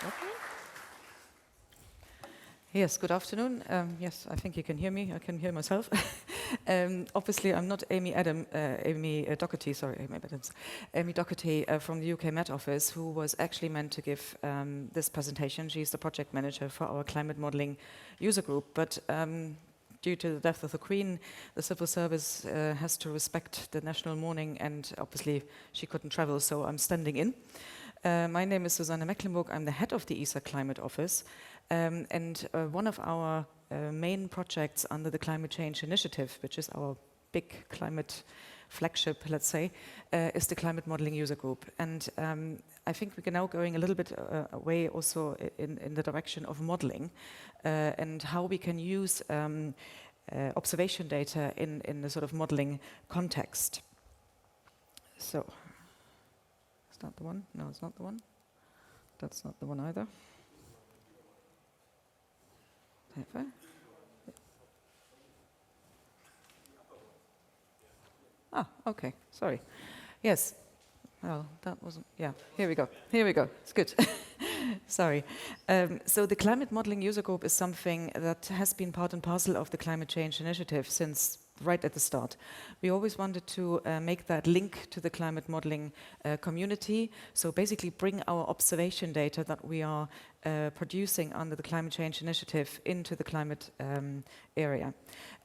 Okay. Yes, good afternoon. Yes, I think you can hear me. I can hear myself. Obviously, I'm not Amy Doherty, Amy Doherty from the UK Met Office, who was actually meant to give this presentation. She's the project manager for our climate modeling user group, but due to the death of the Queen, the civil service has to respect the national mourning, and obviously she couldn't travel, so I'm standing in. My name is Susanne Mecklenburg. I'm the head of the ESA Climate Office, and one of our main projects under the Climate Change Initiative, which is our big climate flagship, let's say, is the Climate Modeling User Group. And I think we're now going a little bit away also in the direction of modeling and how we can use observation data in the sort of modeling context. So, is that the one? No, it's not the one. That's not the one either. Ah, okay, sorry. Yes, well, that wasn't, yeah, here we go, it's good. Sorry. So the Climate Modeling User Group is something that has been part and parcel of the Climate Change Initiative since right at the start. We always wanted to make that link to the climate modeling community, so basically bring our observation data that we are producing under the Climate Change Initiative into the climate area.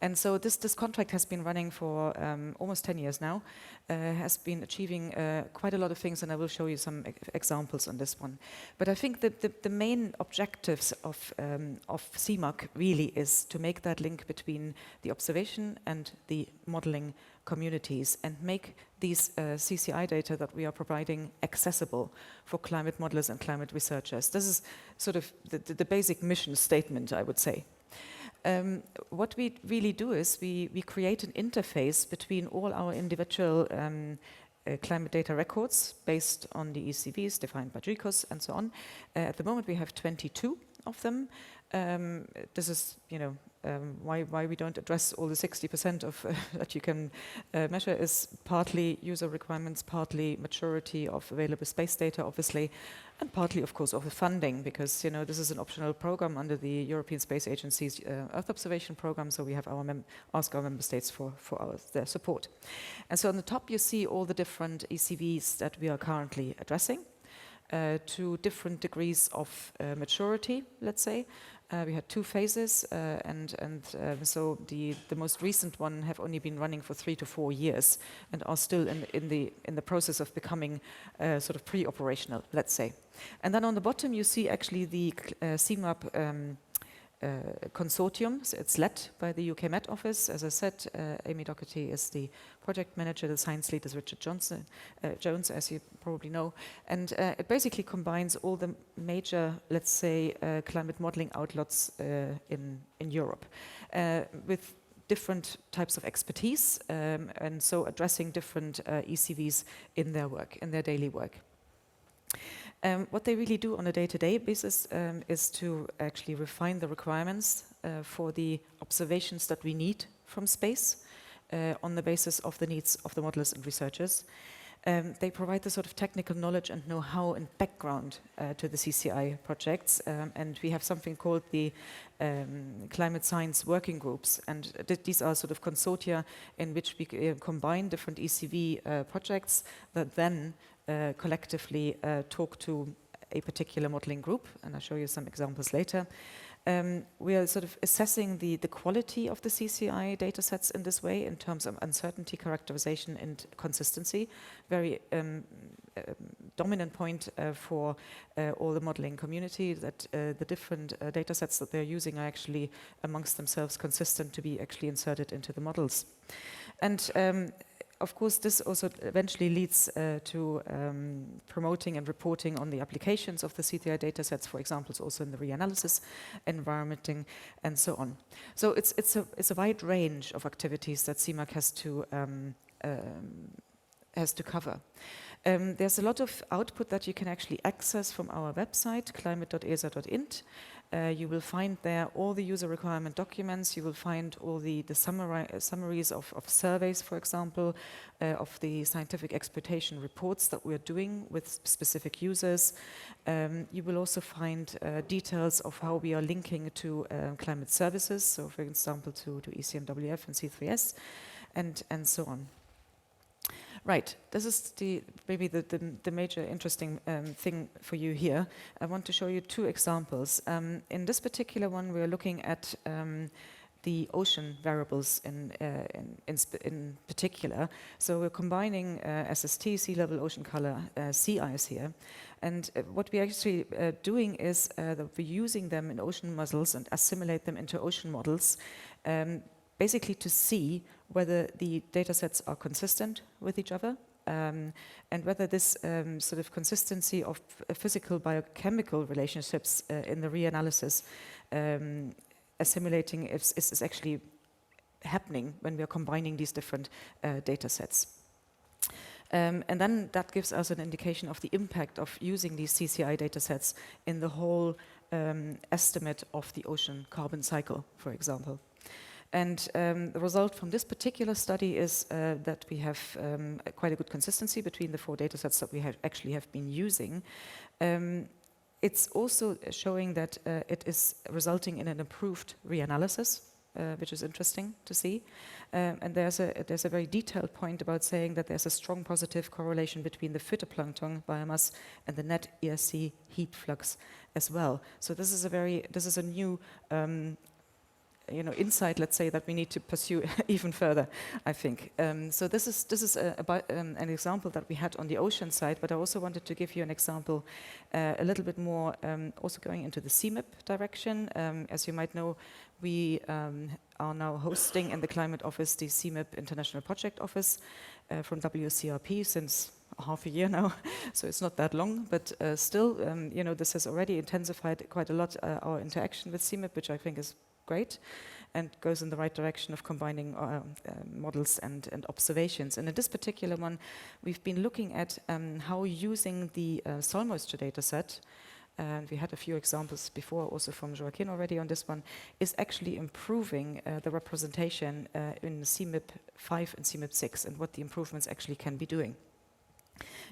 And so this contract has been running for almost 10 years now, has been achieving quite a lot of things, and I will show you some examples on this one. But I think that the main objectives of CMAC really is to make that link between the observation and the modeling communities and make these CCI data that we are providing accessible for climate modelers and climate researchers. This is sort of the basic mission statement, I would say. What we really do is we create an interface between all our individual climate data records based on the ECVs defined by GRECOS and so on. At the moment we have 22 of them. This is, why we don't address all the 60% of that you can measure is partly user requirements, partly maturity of available space data, obviously, and partly, of course, of the funding, because this is an optional program under the European Space Agency's Earth observation program. So we have ask our member states for their support. And so on the top, you see all the different ECVs that we are currently addressing. To different degrees of maturity, let's say. We had 2 phases, so the most recent one have only been running for 3 to 4 years and are still in the process of becoming sort of pre-operational, let's say. And then on the bottom you see actually the CMAP consortium. So it's led by the UK Met Office. As I said, Amy Doherty is the project manager. The science lead is Richard Jones, as you probably know. And it basically combines all the major, let's say, climate modeling outlets in Europe with different types of expertise, and so addressing different ECVs in their work, in their daily work. What they really do on a day-to-day basis is to actually refine the requirements for the observations that we need from space on the basis of the needs of the modelers and researchers. They provide the sort of technical knowledge and know-how and background to the CCI projects, and we have something called the Climate Science Working Groups, and these are sort of consortia in which we combine different ECV projects that then collectively talk to a particular modeling group, and I'll show you some examples later. We are sort of assessing the quality of the CCI data sets in this way in terms of uncertainty, characterization, and consistency. Very dominant point for all the modeling community, that the different data sets that they're using are actually amongst themselves consistent to be actually inserted into the models. And of course, this also eventually leads to promoting and reporting on the applications of the CCI datasets, for example, also in the reanalysis, environmenting, and so on. So it's a wide range of activities that CMAC has to cover. There's a lot of output that you can actually access from our website, climate.esa.int. You will find there all the user requirement documents. You will find all the summaries of surveys, for example, of the scientific exploitation reports that we're doing with specific users. You will also find details of how we are linking to climate services, so for example to ECMWF and C3S, and so on. Right, this is maybe the major interesting thing for you here. I want to show you two examples. In this particular one, we are looking at the ocean variables in particular. So we're combining SST, sea level, ocean color, sea ice here. And what we're actually doing is that we're using them in ocean models and assimilate them into ocean models, basically to see whether the data sets are consistent with each other, and whether this sort of consistency of physical biochemical relationships in the reanalysis assimilating is actually happening when we are combining these different data sets. And then that gives us an indication of the impact of using these CCI data sets in the whole estimate of the ocean carbon cycle, for example. And the result from this particular study is that we have quite a good consistency between the four data sets that we actually have been using. It's also showing that it is resulting in an improved reanalysis, which is interesting to see. And there's a very detailed point about saying that there's a strong positive correlation between the phytoplankton biomass and the net ERC heat flux as well. So this is a new insight, let's say, that we need to pursue even further, I think. So this is about an example that we had on the ocean side, but I also wanted to give you an example a little bit more also going into the CMIP direction. As you might know, we are now hosting in the Climate Office the CMIP International Project Office from WCRP since half a year now, so it's not that long, but still, this has already intensified quite a lot our interaction with CMIP, which I think is great, and goes in the right direction of combining models and observations. And in this particular one, we've been looking at how using the soil moisture data set, and we had a few examples before also from Joaquin already on this one, is actually improving the representation in CMIP 5 and CMIP 6 and what the improvements actually can be doing.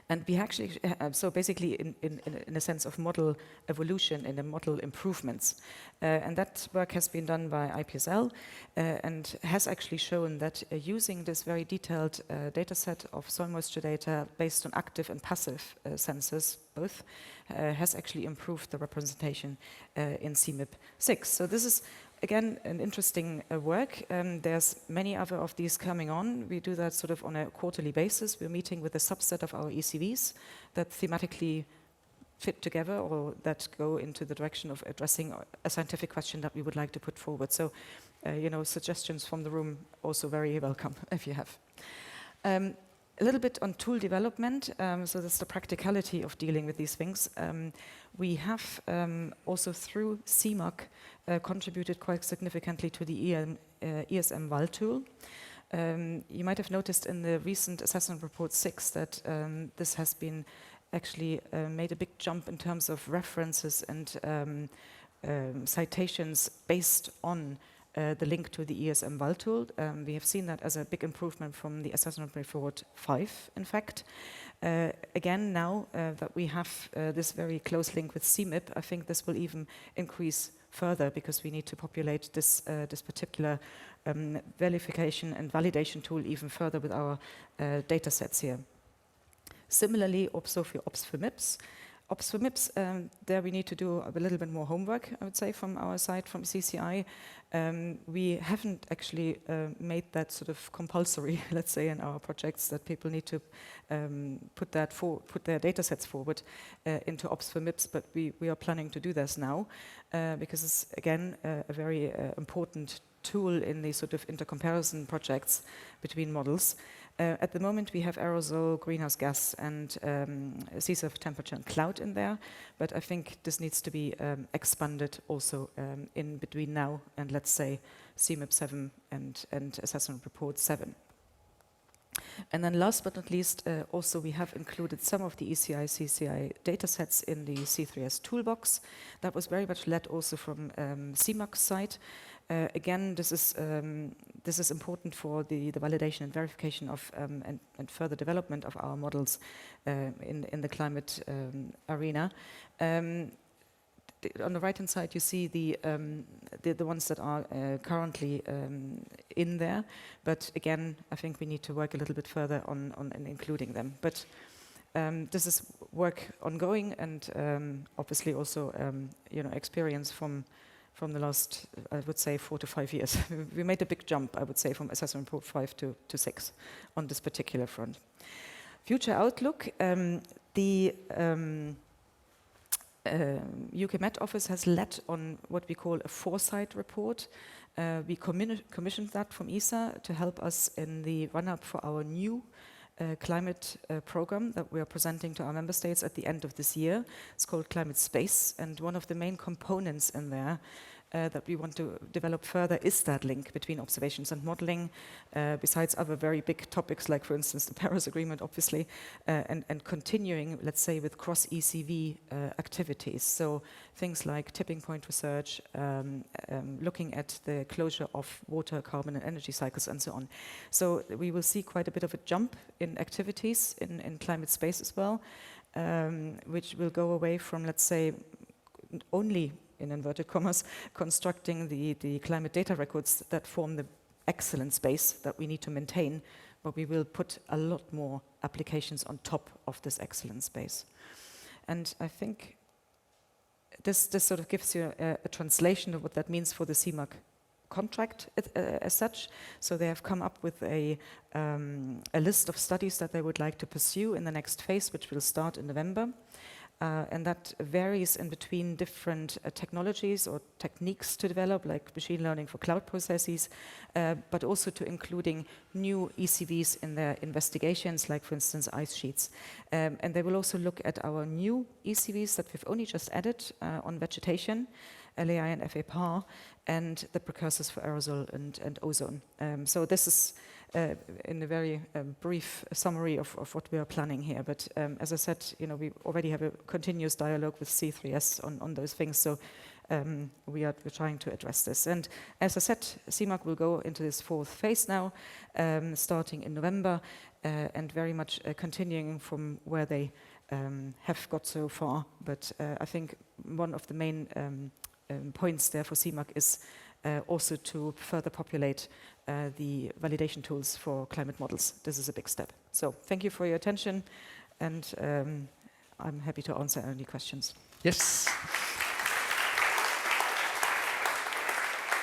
And we actually, so basically in a sense of model evolution and model improvements. And that work has been done by IPSL and has actually shown that using this very detailed data set of soil moisture data based on active and passive sensors, both, has actually improved the representation in CMIP 6. So this is, again, an interesting work. There's many other of these coming on. We do that sort of on a quarterly basis. We're meeting with a subset of our ECVs that thematically fit together or that go into the direction of addressing a scientific question that we would like to put forward. So, suggestions from the room also very welcome if you have. A little bit on tool development, so that's the practicality of dealing with these things. We have also through CMOC contributed quite significantly to the ESM VAL tool. You might have noticed in the recent assessment report 6 that this has been actually made a big jump in terms of references and citations based on the link to the ESM VAL tool. We have seen that as a big improvement from the assessment report 5, in fact. Again, now that we have this very close link with CMIP, I think this will even increase further because we need to populate this particular verification and validation tool even further with our data sets here. Similarly, also for OPS for MIPS. OPS for MIPS, there we need to do a little bit more homework, I would say, from our side, from CCI. We haven't actually made that sort of compulsory, let's say, in our projects that people need to put their data sets forward into OPS for MIPS, but we are planning to do this now because it's, again, a very important tool in these sort of intercomparison projects between models. At the moment, we have aerosol, greenhouse gas, and sea surface temperature and cloud in there, but I think this needs to be expanded also in between now and, let's say, CMIP 7 and assessment report 7. And then last but not least, also we have included some of the ECI, CCI datasets in the C3S toolbox. That was very much led also from CMAC's side. Again, this is important for the validation and verification of and further development of our models in the climate arena. On the right-hand side, you see the ones that are currently in there. But again, I think we need to work a little bit further on including them. But this is work ongoing, and obviously also experience from the last, I would say, 4 to 5 years. We made a big jump, I would say, from assessment report 5 to 6 on this particular front. Future outlook, the UK Met Office has led on what we call a foresight report. We commissioned that from ESA to help us in the run-up for our new climate program that we are presenting to our member states at the end of this year. It's called Climate Space, and one of the main components in there that we want to develop further is that link between observations and modeling, besides other very big topics like, for instance, the Paris Agreement, obviously, and continuing, let's say, with cross-ECV activities. So things like tipping point research, looking at the closure of water, carbon, and energy cycles, and so on. So we will see quite a bit of a jump in activities in climate space as well, which will go away from, let's say, only in inverted commas, constructing the climate data records that form the excellent space that we need to maintain, but we will put a lot more applications on top of this excellent space. And I think this sort of gives you a translation of what that means for the CMAC contract as such. So they have come up with a list of studies that they would like to pursue in the next phase, which will start in November. And that varies in between different technologies or techniques to develop, like machine learning for cloud processes, but also to including new ECVs in their investigations, like, for instance, ice sheets. And they will also look at our new ECVs that we've only just added on vegetation, LAI and FAPAR, and the precursors for aerosol and ozone. So this is in a very brief summary of what we are planning here. But as I said, we already have a continuous dialogue with C3S on those things. So we're trying to address this. And as I said, CMAC will go into this 4th phase now, starting in November, and very much continuing from where they have got so far. But I think one of the main points there for CMAC is also to further populate the validation tools for climate models. This is a big step. So thank you for your attention, and I'm happy to answer any questions. Yes.